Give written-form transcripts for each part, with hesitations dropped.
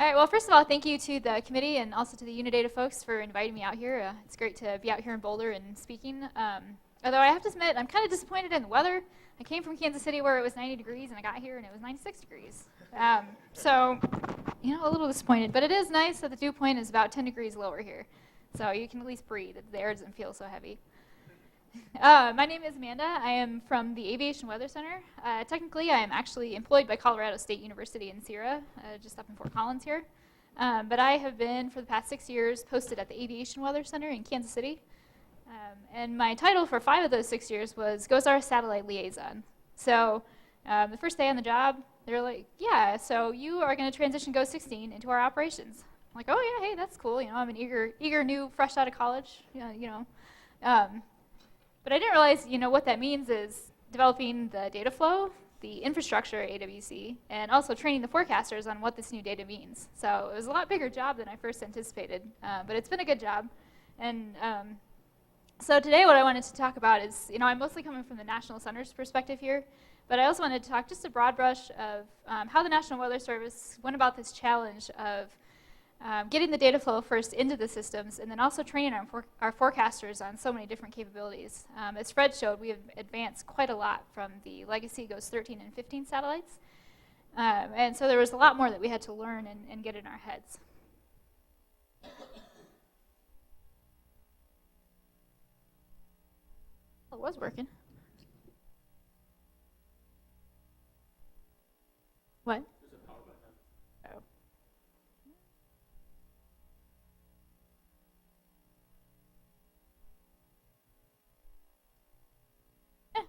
All right, well, first of all, thank you to the committee and also to the Unidata folks for inviting me out here. It's great to be out here in Boulder and speaking. Although I have to admit, I'm kind of disappointed in the weather. I came from Kansas City where it was 90 degrees, and I got here and it was 96 degrees. So, you know, a little disappointed. But it is nice that the dew point is about 10 degrees lower here. So you can at least breathe. The air doesn't feel so heavy. My name is Amanda. I am from the Aviation Weather Center. Technically, I am actually employed by Colorado State University in Sierra, just up in Fort Collins here. But I have been, for the past 6 years, posted at the Aviation Weather Center in Kansas City. And my title for 5 of those 6 years was GOES Satellite Liaison. So the first day on the job, they're like, yeah, so you are going to transition GOES-16 into our operations. I'm like, oh yeah, hey, that's cool. You know, I'm an eager new, fresh out of college. But I didn't realize, you know, what that means is developing the data flow, the infrastructure at AWC, and also training the forecasters on what this new data means. So it was a lot bigger job than I first anticipated, but it's been a good job. And so today what I wanted to talk about is, you know, I'm mostly coming from the National Center's perspective here, but I also wanted to talk just a broad brush of how the National Weather Service went about this challenge of getting the data flow first into the systems, and then also training our forecasters on so many different capabilities. As Fred showed, we have advanced quite a lot from the legacy GOES-13 and 15 satellites. And so there was a lot more that we had to learn and get in our heads. Well, it was working. What?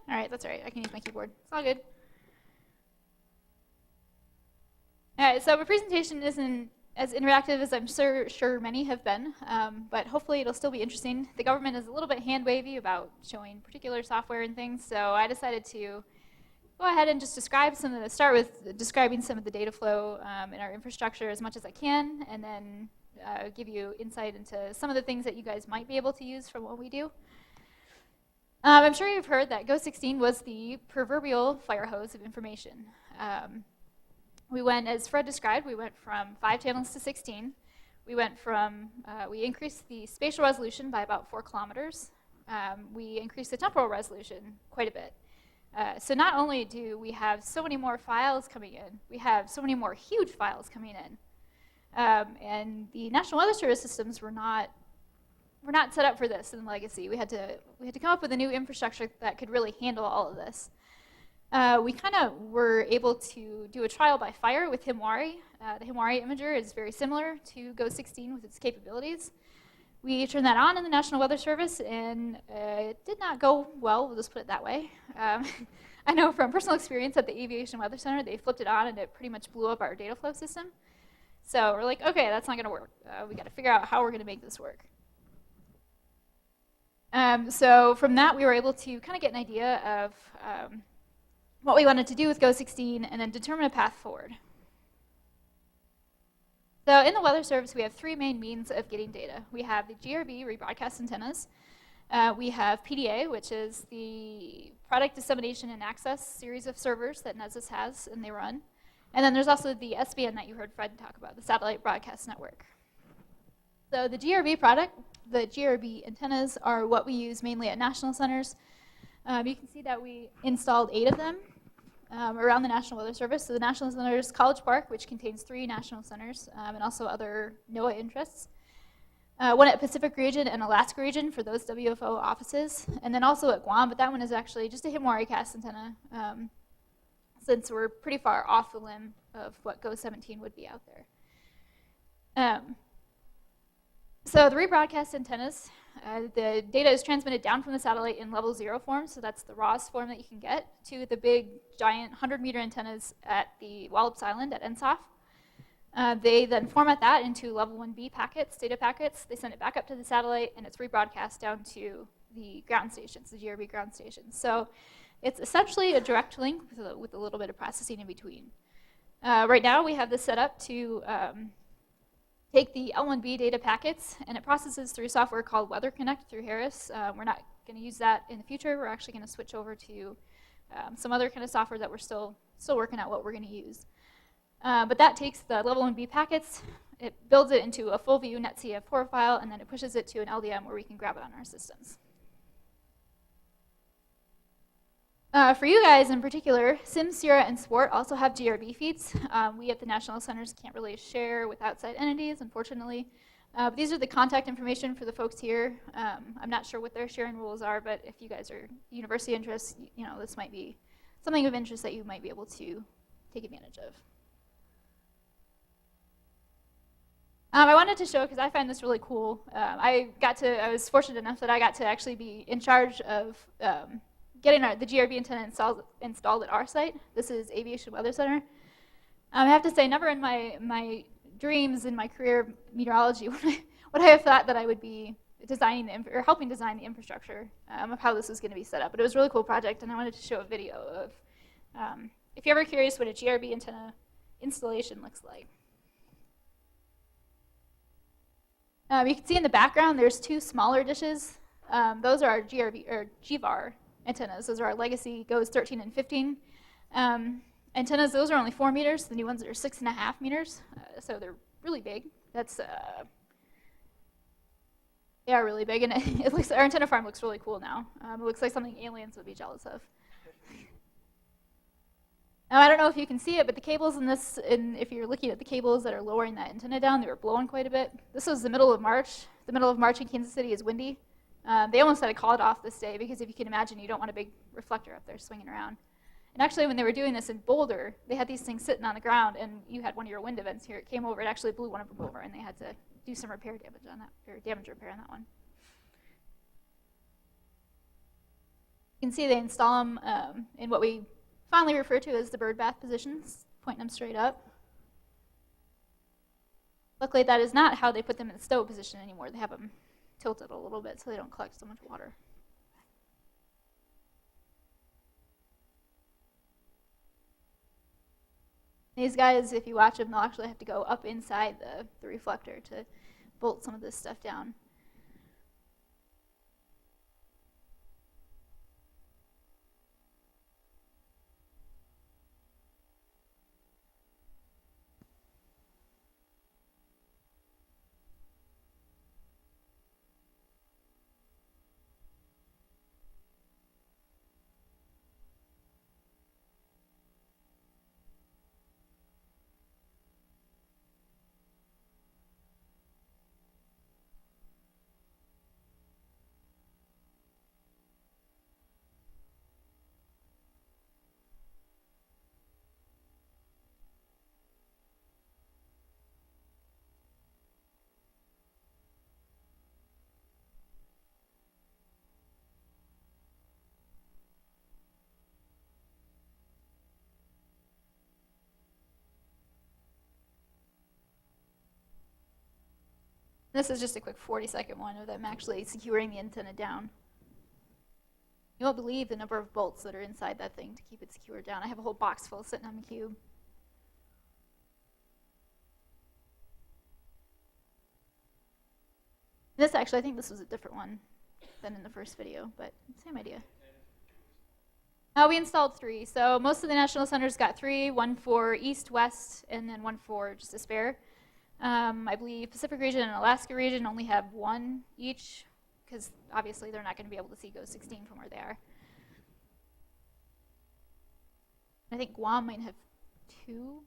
All right, that's all right. I can use my keyboard. It's all good. All right, so my presentation isn't as interactive as I'm sure many have been, but hopefully it'll still be interesting. The government is a little bit hand-wavy about showing particular software and things, so I decided to go ahead and just start with describing some of the data flow in our infrastructure as much as I can, and then give you insight into some of the things that you guys might be able to use from what we do. I'm sure you've heard that GOES-16 was the proverbial fire hose of information. We went, as Fred described, we went from 5 channels to 16. We increased the spatial resolution by about 4 kilometers. We increased the temporal resolution quite a bit. So not only do we have so many more files coming in, we have so many more huge files coming in. And the National Weather Service systems were not set up for this in legacy. We had to come up with a new infrastructure that could really handle all of this. We kind of were able to do a trial by fire with Himwari. The Himwari imager is very similar to GOES-16 with its capabilities. We turned that on in the National Weather Service, and it did not go well, we'll just put it that way. I know from personal experience at the Aviation Weather Center, they flipped it on and it pretty much blew up our data flow system. So we're like, okay, that's not gonna work. We gotta figure out how we're gonna make this work. So from that, we were able to kind of get an idea of what we wanted to do with GOES-16 and then determine a path forward. So in the Weather Service, we have 3 main means of getting data. We have the GRB rebroadcast antennas. We have PDA, which is the Product Dissemination and Access series of servers that NWS has and they run. And then there's also the SBN that you heard Fred talk about, the Satellite Broadcast Network. So the GRB antennas are what we use mainly at national centers. You can see that we installed 8 of them around the National Weather Service. So the National Center's College Park, which contains 3 national centers, and also other NOAA interests. One at Pacific Region and Alaska Region for those WFO offices, and then also at Guam, but that one is actually just a Himwari cast antenna, since we're pretty far off the limb of what GOES-17 would be out there. So the rebroadcast antennas, the data is transmitted down from the satellite in level 0 form, so that's the rawest form that you can get, to the big, giant 100-meter antennas at the Wallops Island at NSOF. They then format that into level 1B packets, data packets. They send it back up to the satellite, and it's rebroadcast down to the ground stations, the GRB ground stations. So it's essentially a direct link with a little bit of processing in between. Right now, we have this set up to take the L1B data packets, and it processes through software called Weather Connect through Harris. We're not going to use that in the future. We're actually going to switch over to some other kind of software that we're still working out what we're going to use. But that takes the level 1B packets, it builds it into a full view netcf4 file, and then it pushes it to an LDM where we can grab it on our systems. For you guys in particular, Sim, Sierra, and Swart also have GRB feeds. We at the National Centers can't really share with outside entities, unfortunately. But these are the contact information for the folks here. I'm not sure what their sharing rules are, but if you guys are university interests, you know, this might be something of interest that you might be able to take advantage of. I wanted to show, because I find this really cool. I was fortunate enough that I got to actually be in charge of getting the GRB antenna installed at our site. This is Aviation Weather Center. I have to say, never in my dreams in my career meteorology would I have thought that I would be designing or helping design the infrastructure of how this was going to be set up. But it was a really cool project, and I wanted to show a video of, if you're ever curious what a GRB antenna installation looks like. You can see in the background there's two smaller dishes. Those are our GVAR antennas. Those are our legacy GOES-16 and 15 antennas. Those are only 4 meters. The new ones are 6.5 meters. So they're really big. They are really big, and it looks, our antenna farm looks really cool now. It looks like something aliens would be jealous of. Now, I don't know if you can see it, but the cables in this, if you're looking at the cables that are lowering that antenna down, they were blowing quite a bit. This was the middle of March. The middle of March in Kansas City is windy. They almost had to call it off this day because if you can imagine, you don't want a big reflector up there swinging around. And actually, when they were doing this in Boulder, they had these things sitting on the ground, and you had one of your wind events here. It came over, it actually blew one of them over, and they had to do some repair damage on that, or damage repair on that one. You can see they install them in what we fondly refer to as the birdbath positions, pointing them straight up. Luckily, that is not how they put them in the stow position anymore. They have them tilted a little bit so they don't collect so much water. These guys, if you watch them, they'll actually have to go up inside the reflector to bolt some of this stuff down. This is just a quick 40-second one of them actually securing the antenna down. You won't believe the number of bolts that are inside that thing to keep it secured down. I have a whole box full sitting on the cube. This actually, I think this was a different one than in the first video, but same idea. We installed 3. So most of the national centers got 3, 1 for east, west, and then 1 for just a spare. I believe Pacific region and Alaska region only have 1 each, because obviously they're not going to be able to see GOES-16 from where they are. I think Guam might have 2.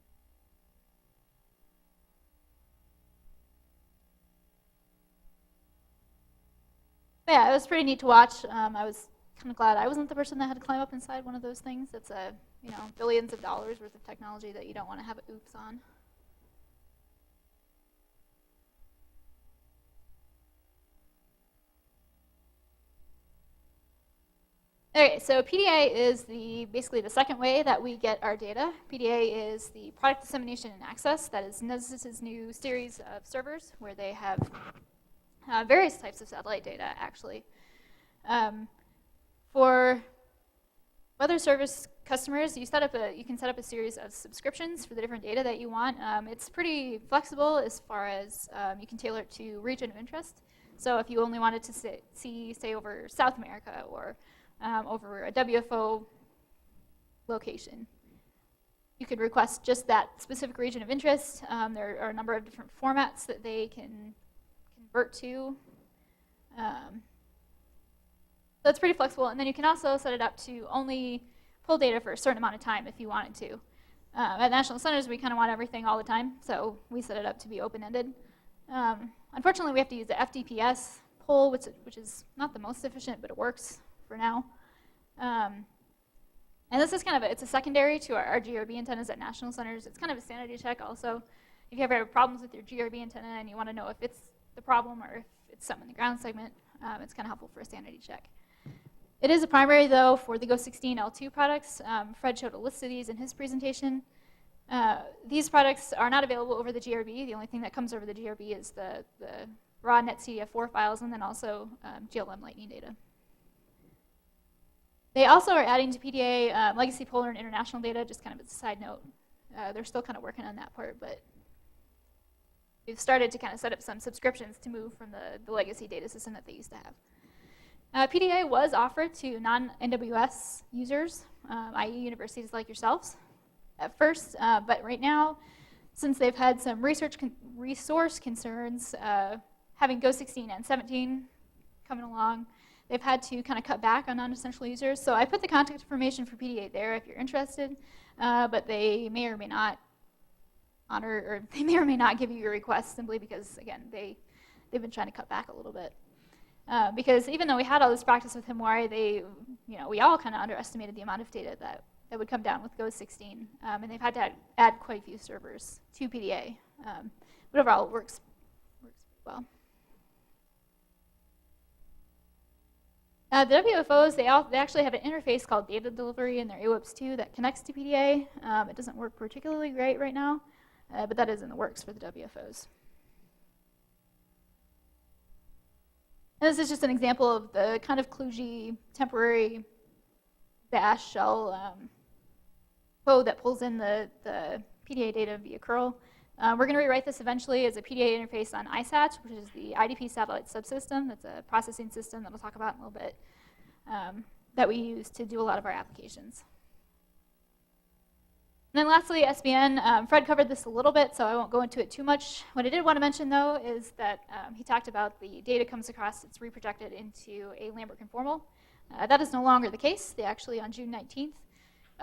But yeah, it was pretty neat to watch. I was kind of glad I wasn't the person that had to climb up inside one of those things. It's billions of dollars worth of technology that you don't want to have oops on. Okay, so PDA is basically the second way that we get our data. PDA is the product dissemination and access. That is NWS's new series of servers where they have various types of satellite data, actually. For weather service customers, you can set up a series of subscriptions for the different data that you want. It's pretty flexible as far as you can tailor it to region of interest. So if you only wanted to see, say, over South America or over a WFO location, You could request just that specific region of interest. There are a number of different formats that they can convert to. So it's pretty flexible. And then you can also set it up to only pull data for a certain amount of time if you wanted to. At National Centers, we kind of want everything all the time, so we set it up to be open-ended. Unfortunately, we have to use the FTPS pull, which is not the most efficient, but it works for now. And this is kind of it's a secondary to our GRB antennas at National Centers. It's kind of a sanity check also. If you ever have problems with your GRB antenna and you want to know if it's the problem or if it's something in the ground segment, it's kind of helpful for a sanity check. It is a primary, though, for the GOES-16 L2 products. Fred showed a list of these in his presentation. These products are not available over the GRB. The only thing that comes over the GRB is the raw netcdf4 files and then also GLM Lightning data. They also are adding to PDA legacy polar and international data, just kind of as a side note. They're still kind of working on that part, but we've started to kind of set up some subscriptions to move from the legacy data system that they used to have. PDA was offered to non-NWS users, i.e. universities like yourselves, at first, but right now, since they've had some resource concerns, having GOES-16 and 17 coming along, they've had to kind of cut back on non-essential users. So I put the contact information for PDA there if you're interested, but they may or may not honor, or they may or may not give you your request simply because, again, they've been trying to cut back a little bit. Because even though we had all this practice with Himwari, we all kind of underestimated the amount of data that would come down with GOES-16, and they've had to add quite a few servers to PDA. But overall, it works well. The WFOs, they actually have an interface called data delivery in their AWIPS2 that connects to PDA. It doesn't work particularly great right now, but that is in the works for the WFOs. And this is just an example of the kind of kludgy temporary bash shell code that pulls in the PDA data via curl. We're going to rewrite this eventually as a PDA interface on ISAT, which is the IDP satellite subsystem. That's a processing system that we'll talk about in a little bit that we use to do a lot of our applications. And then lastly, SBN. Fred covered this a little bit, so I won't go into it too much. What I did want to mention, though, is that he talked about the data comes across, it's reprojected into a Lambert conformal. That is no longer the case. They actually, on June 19th,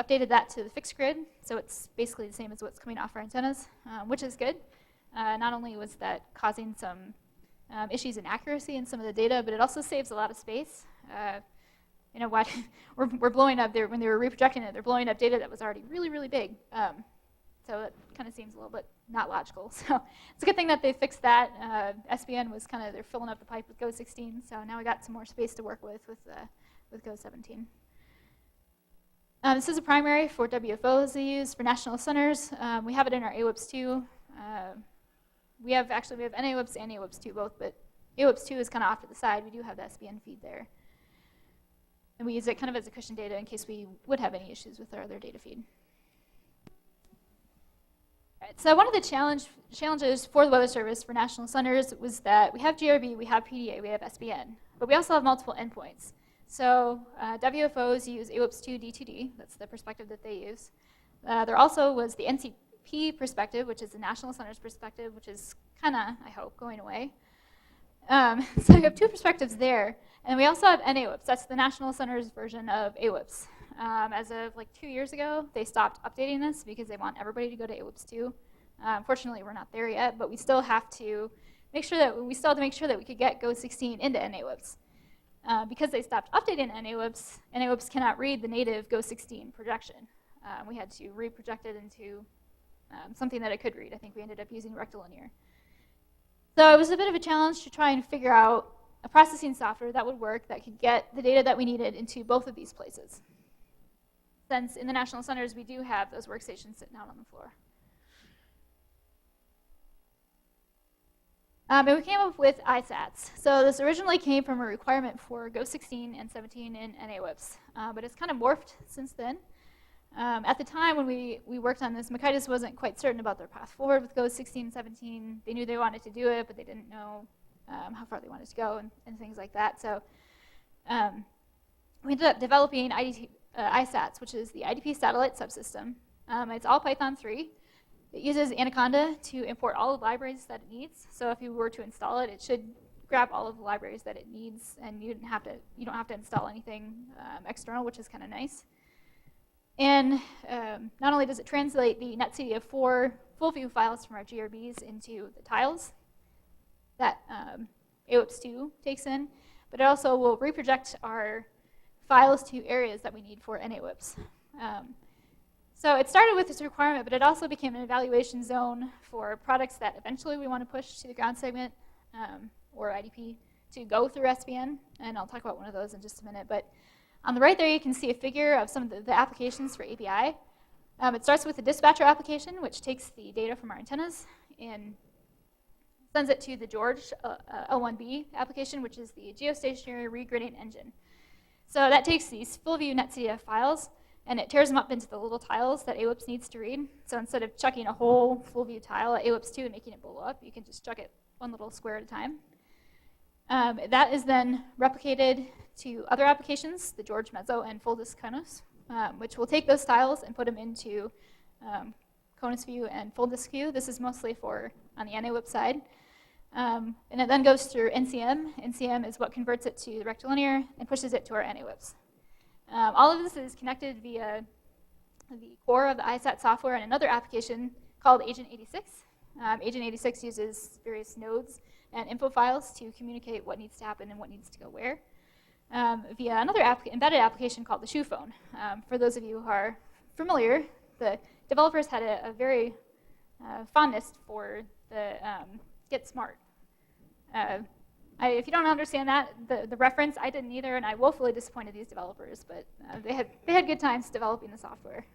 updated that to the fixed grid, so it's basically the same as what's coming off our antennas, which is good. Not only was that causing some issues in accuracy in some of the data, but it also saves a lot of space. What we're blowing up there when they were reprojecting it, they're blowing up data that was already really, really big. So it kind of seems a little bit not logical. So it's a good thing that they fixed that. SBN was kind of, they're filling up the pipe with GOES-16, so now we got some more space to work with GOES-17. This is a primary for WFOs they use for national centers. We have it in our AWIPS2. We have NAWIPS and AWIPS2 both, but AWIPS2 is kind of off to the side. We do have the SBN feed there. And we use it kind of as a cushion data in case we would have any issues with our other data feed. All right, so one of the challenges for the Weather Service for national centers was that we have GRB, we have PDA, we have SBN, but we also have multiple endpoints. So WFOs use AWIPS2 D2D, that's the perspective that they use. There also was the NCP perspective, which is the national centers perspective, which is kind of, I hope, going away. So we have two perspectives there. And we also have NAWIPS, that's the national centers version of AWIPS. As of like 2 years ago, they stopped updating this because they want everybody to go to AWIPS2. Unfortunately, we're not there yet, but we still have to make sure that we could get GOES-16 into NAWIPS. Because they stopped updating NAWIPS, NAWIPS cannot read the native GOES-16 projection. We had to reproject it into something that it could read. I think we ended up using rectilinear. So it was a bit of a challenge to try and figure out a processing software that would work, that could get the data that we needed into both of these places. Since in the national centers, we do have those workstations sitting out on the floor. And we came up with ISATs. So this originally came from a requirement for GOES-16 and 17 in NAWIPS, but it's kind of morphed since then. At the time when we worked on this, Mercatus wasn't quite certain about their path forward with GOES-16 and 17. They knew they wanted to do it, but they didn't know how far they wanted to go and things like that. So we ended up developing ISATs, which is the IDP satellite subsystem. It's all Python 3. It uses Anaconda to import all the libraries that it needs. So if you were to install it, it should grab all of the libraries that it needs, and you don't have to install anything external, which is kind of nice. And not only does it translate the netcdf4 full view files from our GRBs into the tiles that AWIPS2 takes in, but it also will reproject our files to areas that we need for NAWIPS. So it started with this requirement, but it also became an evaluation zone for products that eventually we want to push to the ground segment or IDP to go through SVN, and I'll talk about one of those in just a minute. But on the right there, you can see a figure of some of the applications for ABI. It starts with the dispatcher application, which takes the data from our antennas and sends it to the George L1B application, which is the geostationary regridding engine. So that takes these full view netcdf files, and it tears them up into the little tiles that AWIPS needs to read. So instead of chucking a whole full view tile at AWIPS2 and making it blow up, you can just chuck it one little square at a time. That is then replicated to other applications, the George Mezzo and full disk Konos, which will take those tiles and put them into Konos view and full disk view. This is mostly for on the NAWIP side. And it then goes through NCM. NCM is what converts it to the rectilinear and pushes it to our NAWIPs. All of this is connected via the core of the ISAT software and another application called Agent 86. Agent 86 uses various nodes and info files to communicate what needs to happen and what needs to go where via another embedded application called the Shoe Phone. For those of you who are familiar, the developers had a very fondness for the Get Smart. If you don't understand that, the reference, I didn't either, and I woefully disappointed these developers, but they had good times developing the software.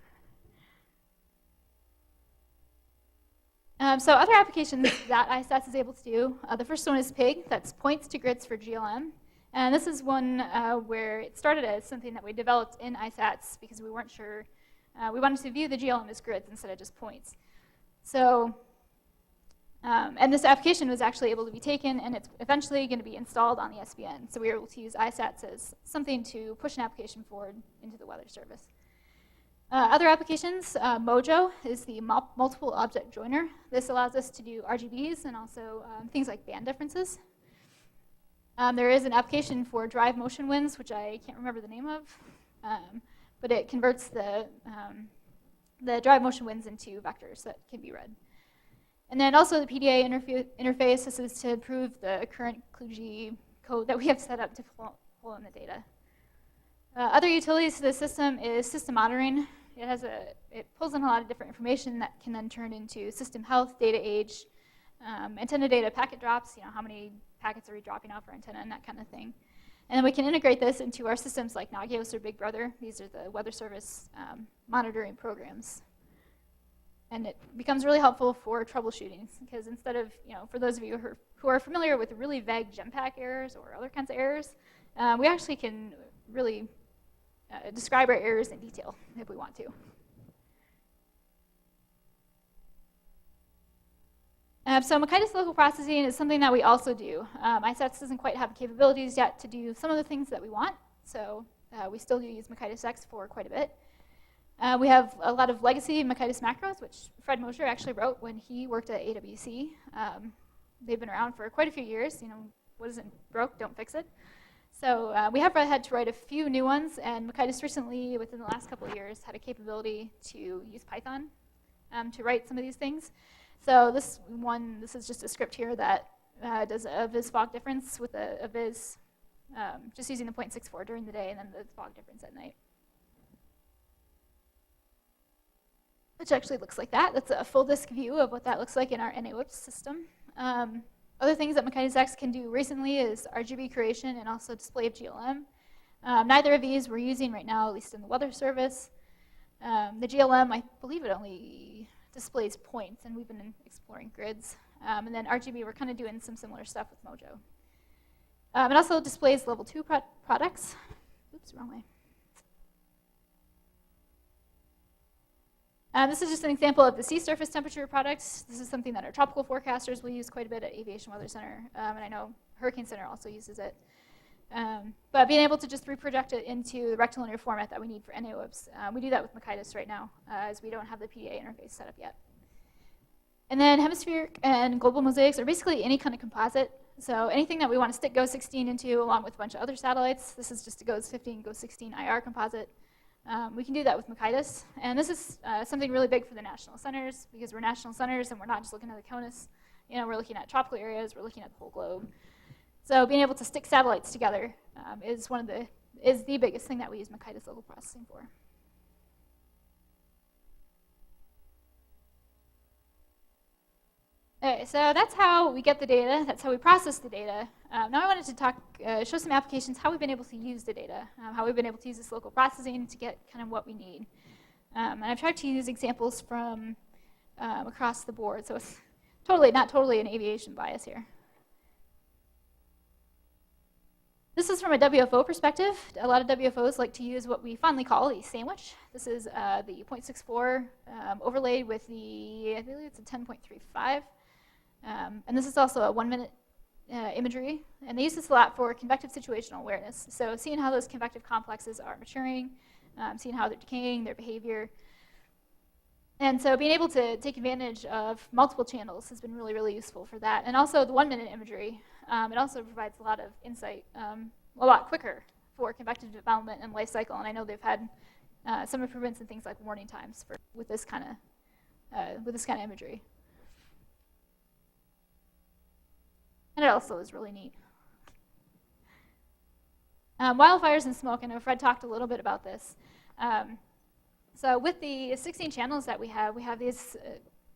So other applications that ISATS is able to do, the first one is PIG, that's points to grids for GLM. And this is one where it started as something that we developed in ISATS because we weren't sure. We wanted to view the GLM as grids instead of just points. So, and this application was actually able to be taken, and it's eventually going to be installed on the SVN. So we were able to use ISATS as something to push an application forward into the weather service. Other applications, Mojo is the multiple object joiner. This allows us to do RGBs and also things like band differences. There is an application for drive motion winds, which I can't remember the name of, but it converts the drive motion winds into vectors that can be read. And then also the PDA interface. This is to improve the current kludgy code that we have set up to pull in the data. Other utilities to the system is system monitoring. It pulls in a lot of different information that can then turn into system health, data age, antenna data packet drops, how many packets are we dropping out for antenna and that kind of thing. And then we can integrate this into our systems like Nagios or Big Brother. These are the weather service monitoring programs. And it becomes really helpful for troubleshooting because instead of, for those of you who are familiar with really vague GEMPAC errors or other kinds of errors, we actually can really describe our errors in detail if we want to. So Mercatus local processing is something that we also do. ISATS doesn't quite have the capabilities yet to do some of the things that we want, so we still do use Mercatus X for quite a bit. We have a lot of legacy Mercatus macros, which Fred Mosher actually wrote when he worked at AWC. They've been around for quite a few years. What isn't broke, don't fix it. So we have had to write a few new ones, and Mercatus recently, within the last couple of years, had a capability to use Python to write some of these things. So this is just a script here that does a viz fog difference with a viz, just using the 0.64 during the day and then the fog difference at night. Which actually looks like that. That's a full disk view of what that looks like in our NAWIPS system. Other things that Mercatus X can do recently is RGB creation and also display of GLM. Neither of these we're using right now, at least in the weather service. The GLM, I believe it only displays points, and we've been exploring grids. And then RGB, we're kind of doing some similar stuff with Mojo. It also displays level 2 products. Oops, wrong way. This is just an example of the sea surface temperature products. This is something that our tropical forecasters will use quite a bit at Aviation Weather Center, and I know Hurricane Center also uses it. But being able to just reproject it into the rectilinear format that we need for NAOIBs. We do that with Makaitis right now, as we don't have the PDA interface set up yet. And then hemispheric and global mosaics are basically any kind of composite. So anything that we want to stick GOES-16 into, along with a bunch of other satellites. This is just a GOES-15, GOES-16 IR composite. We can do that with Makaitis. And this is something really big for the national centers, because we're national centers and we're not just looking at the CONUS. We're looking at tropical areas, we're looking at the whole globe. So being able to stick satellites together is the biggest thing that we use Makaitis local processing for. Okay, so that's how we get the data. That's how we process the data. Now I wanted to show some applications, how we've been able to use the data, how we've been able to use this local processing to get kind of what we need. And I've tried to use examples from across the board, so it's not totally an aviation bias here. This is from a WFO perspective. A lot of WFOs like to use what we fondly call a sandwich. This is the 0.64 overlaid with the, I believe it's a 10.35. And this is also a 1-minute imagery. And they use this a lot for convective situational awareness. So seeing how those convective complexes are maturing, seeing how they're decaying, their behavior. And so being able to take advantage of multiple channels has been really, really useful for that. And also the 1-minute imagery. It also provides a lot of insight, a lot quicker for convective development and life cycle. And I know they've had some improvements in things like warning times with this kind of imagery. And it also is really neat. Wildfires and smoke. I know Fred talked a little bit about this. So with the 16 channels that we have these.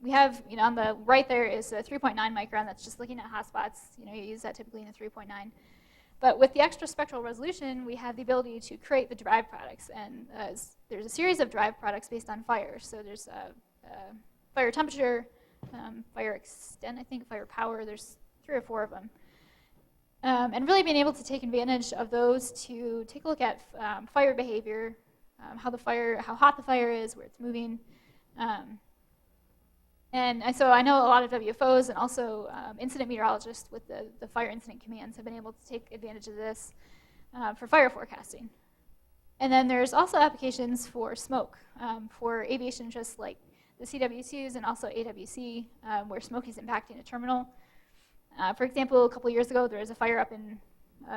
On the right there is a 3.9 micron that's just looking at hotspots. You use that typically in a 3.9. But with the extra spectral resolution, we have the ability to create the derived products. And there's a series of derived products based on fire. So there's fire temperature, fire extent, I think, fire power. There's 3 or 4 of them. And really being able to take advantage of those to take a look at fire behavior, how hot the fire is, where it's moving. And so I know a lot of WFOs and also incident meteorologists with the fire incident commands have been able to take advantage of this for fire forecasting. And then there's also applications for smoke, for aviation interests like the CWCs and also AWC, where smoke is impacting a terminal. For example, a couple years ago, there was a fire up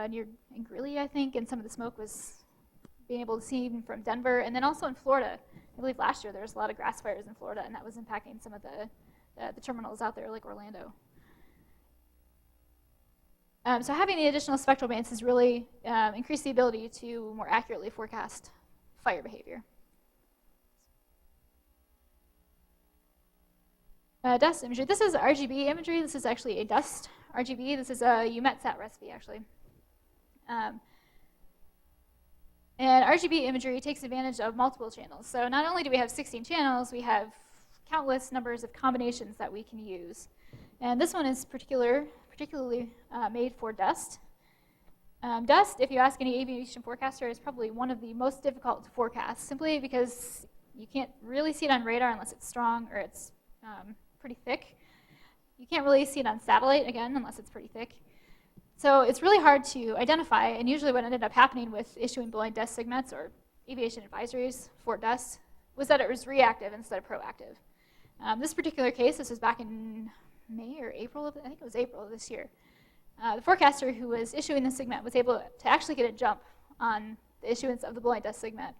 near Greeley, I think, and some of the smoke was being able to see from Denver. And then also in Florida, I believe last year there was a lot of grass fires in Florida, and that was impacting some of the terminals out there, like Orlando. So having the additional spectral bands has really increased the ability to more accurately forecast fire behavior. Dust imagery. This is RGB imagery. This is actually a dust RGB. This is a UMETSAT recipe, actually. And RGB imagery takes advantage of multiple channels. So not only do we have 16 channels, we have countless numbers of combinations that we can use. And this one is particularly made for dust. Dust, if you ask any aviation forecaster, is probably one of the most difficult to forecast, simply because you can't really see it on radar unless it's strong or it's pretty thick. You can't really see it on satellite, again, unless it's pretty thick. So it's really hard to identify, and usually what ended up happening with issuing blind dust SIGMETs or aviation advisories for dust was that it was reactive instead of proactive. This particular case, this was back in May or April, I think it was April of this year. The forecaster who was issuing the SIGMET was able to actually get a jump on the issuance of the blind dust SIGMET.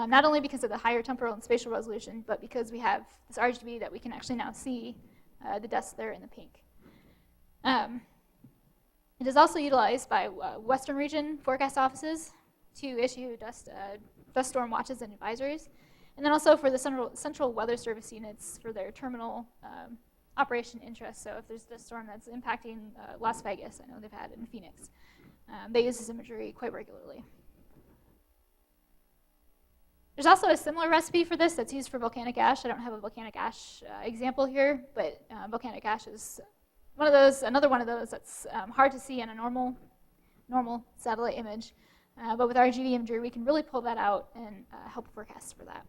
Not only because of the higher temporal and spatial resolution, but because we have this RGB that we can actually now see the dust there in the pink. It is also utilized by Western region forecast offices to issue dust storm watches and advisories, and then also for the central weather service units for their terminal operation interests. So if there's a storm that's impacting Las Vegas, I know they've had it in Phoenix, they use this imagery quite regularly. There's also a similar recipe for this that's used for volcanic ash. I don't have a volcanic ash example here, but volcanic ash is another one of those that's hard to see in a normal satellite image. But with RGB imagery, we can really pull that out and help forecast for that.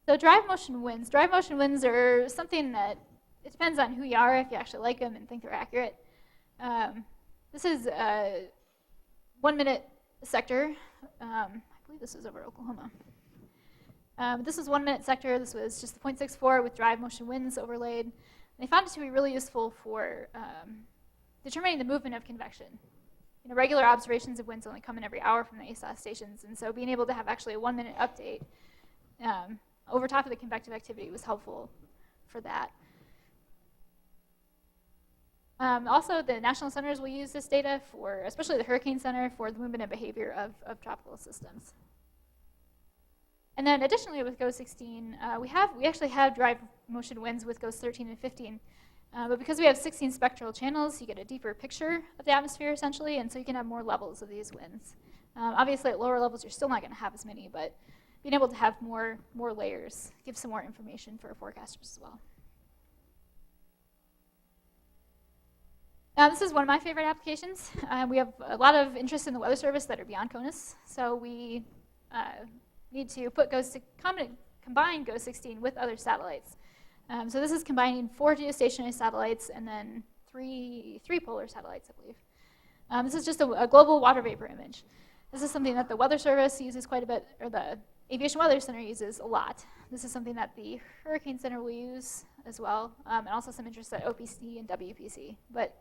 So drive motion winds. Drive motion winds are something that, it depends on who you are, if you actually like them and think they're accurate. This is a 1 minute sector. I believe this was over Oklahoma. This is 1 minute sector. This was just the 0.64 with drive motion winds overlaid. And they found it to be really useful for determining the movement of convection. You know, regular observations of winds only come in every hour from the ASOS stations, and so being able to have actually a 1 minute update over top of the convective activity was helpful for that. Also, the national centers will use this data for, especially the Hurricane Center, for the movement and behavior of tropical systems. And then additionally with GOES-16, we actually have drive motion winds with GOES-13 and 15. But because we have 16 spectral channels, you get a deeper picture of the atmosphere, essentially, and so you can have more levels of these winds. Obviously, at lower levels, you're still not going to have as many, but being able to have more layers gives some more information for forecasters as well. This is one of my favorite applications. We have a lot of interest in the Weather Service that are beyond CONUS, so we need to put combine GOES-16 with other satellites. So this is combining 4 geostationary satellites and then three polar satellites, I believe. This is just a global water vapor image. This is something that the Weather Service uses quite a bit, or the Aviation Weather Center uses a lot. This is something that the Hurricane Center will use as well, and also some interest at OPC and WPC. But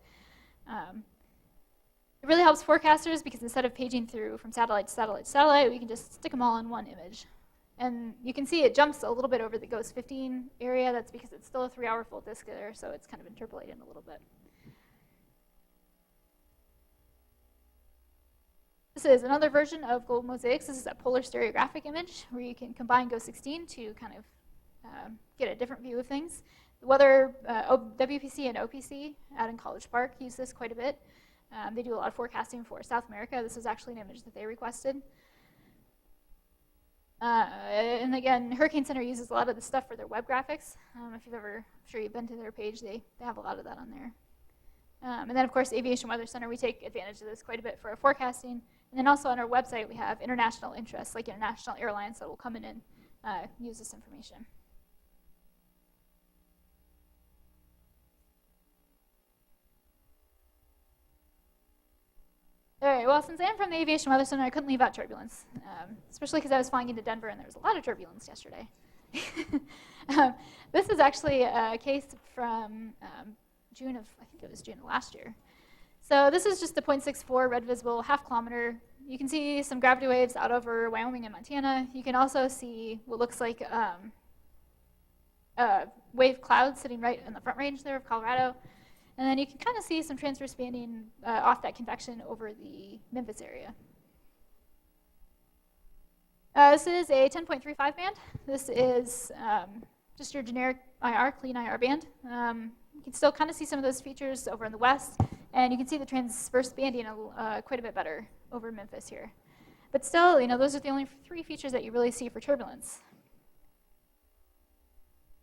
it really helps forecasters because instead of paging through from satellite to satellite to satellite, we can just stick them all in one image. And you can see it jumps a little bit over the GOES-15 area. That's because it's still a 3-hour full disk there, so it's kind of interpolating a little bit. This is another version of Global Mosaics. This is a polar stereographic image where you can combine GOES-16 to kind of get a different view of things. The weather, WPC and OPC out in College Park use this quite a bit. They do a lot of forecasting for South America. This is actually an image that they requested. And again, Hurricane Center uses a lot of the stuff for their web graphics. If you've ever, I'm sure you've been to their page, they have a lot of that on there. And then, of course, Aviation Weather Center, we take advantage of this quite a bit for our forecasting. And then also on our website, we have international interests, like international airlines that will come in and use this information. All right, well, since I am from the Aviation Weather Center, I couldn't leave out turbulence, especially because I was flying into Denver and there was a lot of turbulence yesterday. This is actually a case from June of, I think it was June of last year. So this is just the 0.64 red visible half kilometer. You can see some gravity waves out over Wyoming and Montana. You can also see what looks like wave clouds sitting right in the front range there of Colorado. And then you can kind of see some transverse banding off that convection over the Memphis area. This is a 10.35 band. This is just your generic IR, clean IR band. You can still kind of see some of those features over in the west, and you can see the transverse banding quite a bit better over Memphis here. But still, you know, those are the only 3 features that you really see for turbulence.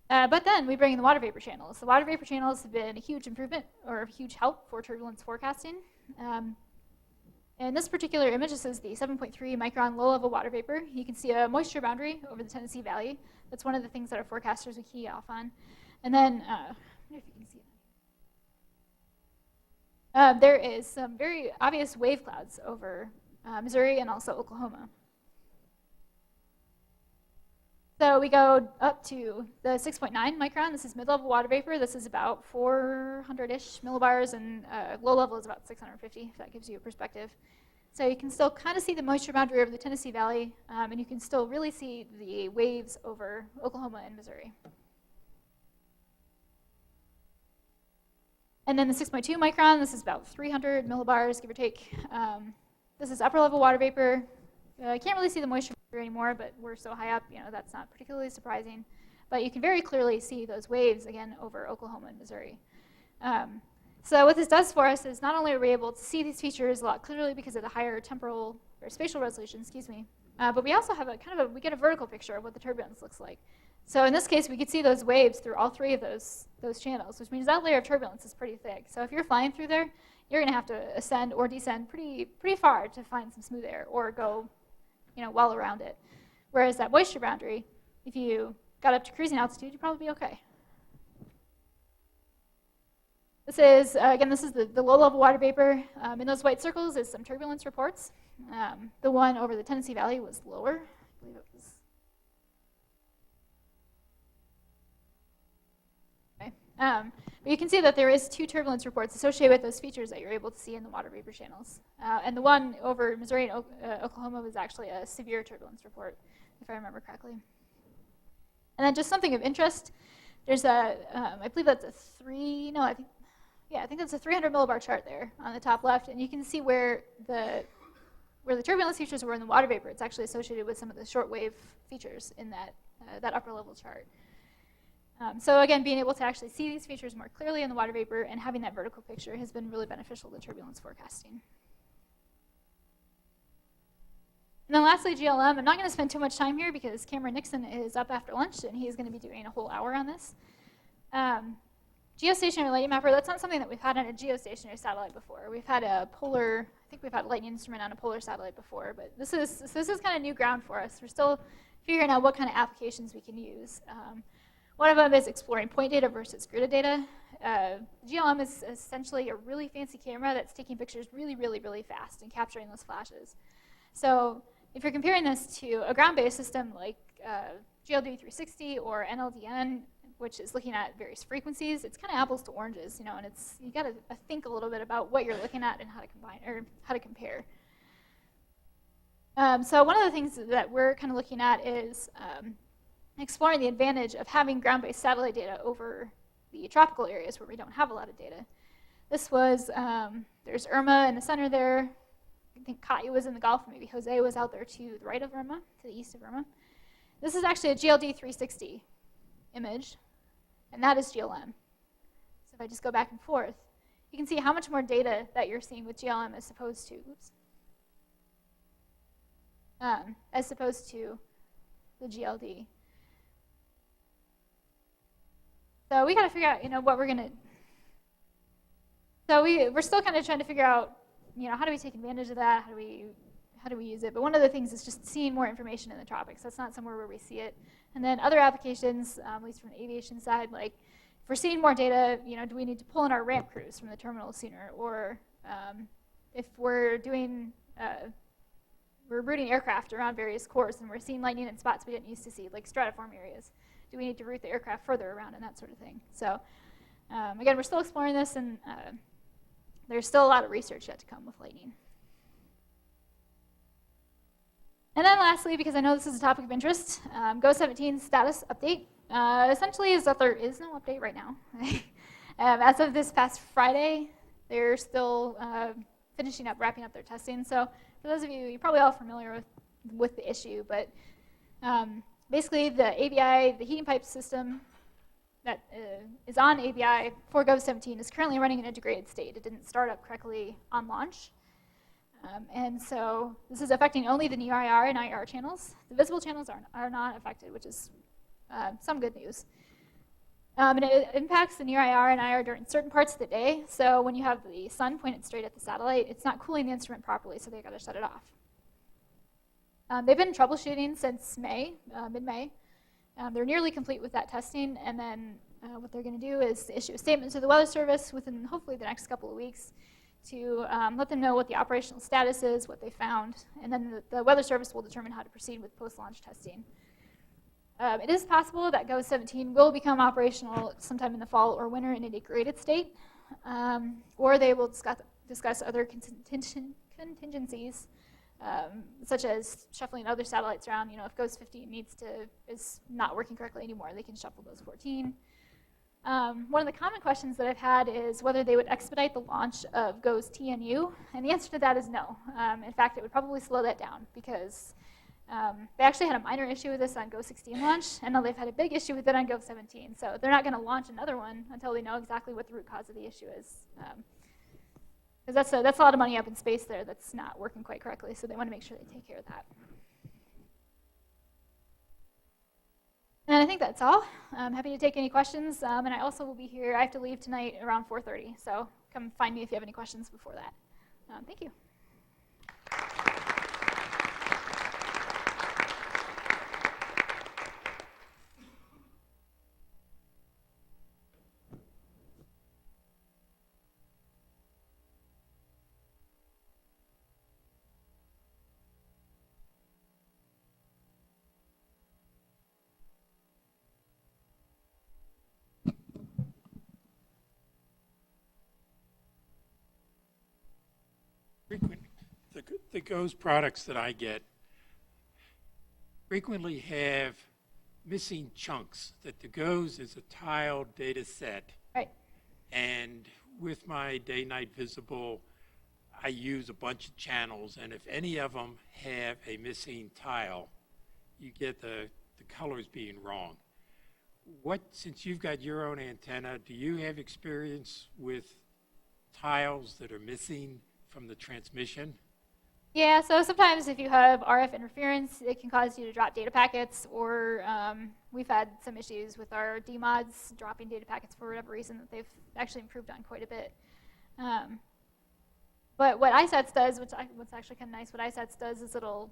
But then we bring in the water vapor channels. The water vapor channels have been a huge improvement or a huge help for turbulence forecasting. In this particular image, this is the 7.3 micron low-level water vapor. You can see a moisture boundary over the Tennessee Valley. That's one of the things that our forecasters would key off on. And then, I wonder if you can see it. There is some very obvious wave clouds over Missouri and also Oklahoma. So we go up to the 6.9 micron. This is mid-level water vapor. This is about 400-ish millibars, and low level is about 650, if that gives you a perspective. So you can still kind of see the moisture boundary over the Tennessee Valley, and you can still really see the waves over Oklahoma and Missouri. And then the 6.2 micron, this is about 300 millibars, give or take. This is upper level water vapor. I can't really see the moisture anymore, but we're so high up, you know, that's not particularly surprising. But you can very clearly see those waves, again, over Oklahoma and Missouri. So what this does for us is not only are we able to see these features a lot clearly because of the higher temporal or spatial resolution, excuse me, but we also have a kind of we get a vertical picture of what the turbulence looks like. So in this case, we could see those waves through all 3 of those channels, which means that layer of turbulence is pretty thick. So if you're flying through there, you're going to have to ascend or descend pretty far to find some smooth air or go, you know, well around it. Whereas that moisture boundary, if you got up to cruising altitude, you'd probably be okay. This is, again, this is the low-level water vapor. In those white circles is some turbulence reports. The one over the Tennessee Valley was lower. I believe it was. Okay. But you can see that there is 2 turbulence reports associated with those features that you're able to see in the water vapor channels. And the one over Missouri and Oklahoma was actually a severe turbulence report, if I remember correctly. And then just something of interest, there's a, I believe that's a I think that's a 300 millibar chart there on the top left, and you can see where the turbulence features were in the water vapor. It's actually associated with some of the shortwave features in that upper level chart. So again, being able to actually see these features more clearly in the water vapor and having that vertical picture has been really beneficial to turbulence forecasting. And then lastly, GLM. I'm not going to spend too much time here because Cameron Nixon is up after lunch, and he's going to be doing a whole hour on this. Geostationary lightning mapper, that's not something that we've had on a geostationary satellite before. We've had I think we've had a lightning instrument on a polar satellite before, but this is kind of new ground for us. We're still figuring out what kind of applications we can use. One of them is exploring point data versus gridded data. GLM is essentially a really fancy camera that's taking pictures really, really, really fast and capturing those flashes. So if you're comparing this to a ground-based system like GLD360 or NLDN, which is looking at various frequencies, it's kind of apples to oranges, you know, and you got to think a little bit about what you're looking at and how to combine or how to compare. So one of the things that we're kind of looking at is exploring the advantage of having ground-based satellite data over the tropical areas where we don't have a lot of data. This was, there's Irma in the center there. I think Katya was in the Gulf, maybe Jose was out there to the right of Irma, to the east of Irma. This is actually a GLD360 image, and that is GLM. So if I just go back and forth, you can see how much more data that you're seeing with GLM as opposed to, the GLD. So we got to figure out, you know, what we're going to. So we're still kind of trying to figure out, you know, how do we take advantage of that? How do we use it? But one of the things is just seeing more information in the tropics. That's not somewhere where we see it. And then other applications, at least from the aviation side, like if we're seeing more data, you know, do we need to pull in our ramp crews from the terminal sooner? Or if we're doing, we're routing aircraft around various cores and we're seeing lightning in spots we didn't used to see, like stratiform areas, do we need to route the aircraft further around and that sort of thing? So again, we're still exploring this, and there's still a lot of research yet to come with lightning. And then lastly, because I know this is a topic of interest, GOES-17 status update. Essentially is that there is no update right now. As of this past Friday, they're still wrapping up their testing. So for those of you, you're probably all familiar with the issue, but basically the ABI, the heating pipe system that is on ABI for GOES-17 is currently running in a degraded state. It didn't start up correctly on launch. And so this is affecting only the near IR and IR channels. The visible channels are not affected, which is some good news. And it impacts the near IR and IR during certain parts of the day. So when you have the sun pointed straight at the satellite, it's not cooling the instrument properly, so they've got to shut it off. They've been troubleshooting since May, mid-May. They're nearly complete with that testing, and then what they're going to do is issue a statement to the Weather Service within hopefully the next couple of weeks to let them know what the operational status is, what they found, and then the Weather Service will determine how to proceed with post-launch testing. It is possible that GOES-17 will become operational sometime in the fall or winter in a degraded state, or they will discuss other contingencies, such as shuffling other satellites around. You know, if GOES-15 is not working correctly anymore, they can shuffle GOES-14. One of the common questions that I've had is whether they would expedite the launch of GOES-TNU, and the answer to that is no. In fact, it would probably slow that down because they actually had a minor issue with this on GOES-16 launch, and now they've had a big issue with it on GOES-17. So they're not going to launch another one until they know exactly what the root cause of the issue is. Because that's a lot of money up in space there that's not working quite correctly, so they want to make sure they take care of that. And I think that's all. I'm happy to take any questions, and I also will be here. I have to leave tonight around 4:30, so come find me if you have any questions before that. Thank you. Frequent, the GOES products that I get frequently have missing chunks, that the GOES is a tiled data set. Right. And with my day-night visible, I use a bunch of channels, and if any of them have a missing tile, you get the colors being wrong. Since you've got your own antenna, do you have experience with tiles that are missing from the transmission? Yeah, so sometimes if you have RF interference, it can cause you to drop data packets, or we've had some issues with our DMODs dropping data packets for whatever reason that they've actually improved on quite a bit. But what iSATS does, what's actually kind of nice, what iSATS does is it'll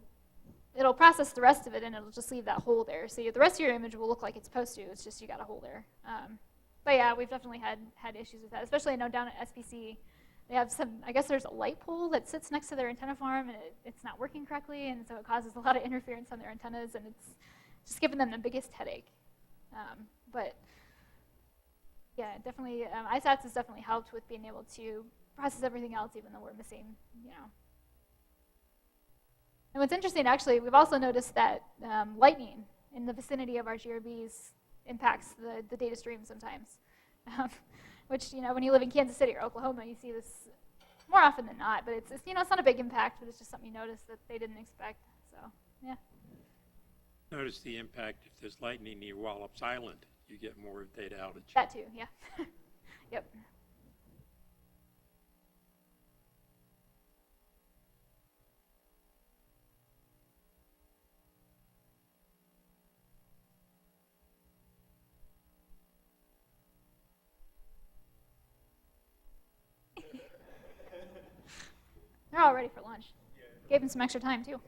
process the rest of it and it'll just leave that hole there. So the rest of your image will look like it's supposed to, it's just you got a hole there. But yeah, we've definitely had issues with that, especially I know down at SPC. They have I guess there's a light pole that sits next to their antenna farm, and it's not working correctly, and so it causes a lot of interference on their antennas, and it's just giving them the biggest headache. But yeah, definitely, iSATS has definitely helped with being able to process everything else, even though we're missing, And what's interesting, actually, we've also noticed that lightning in the vicinity of our GRBs impacts the data stream sometimes. Which, when you live in Kansas City or Oklahoma, you see this more often than not. But it's not a big impact, but it's just something you notice that they didn't expect. So, yeah. Notice the impact if there's lightning near Wallops Island, you get more data outage. That too, yeah. Yep. They're all ready for lunch. Gave them some extra time, too.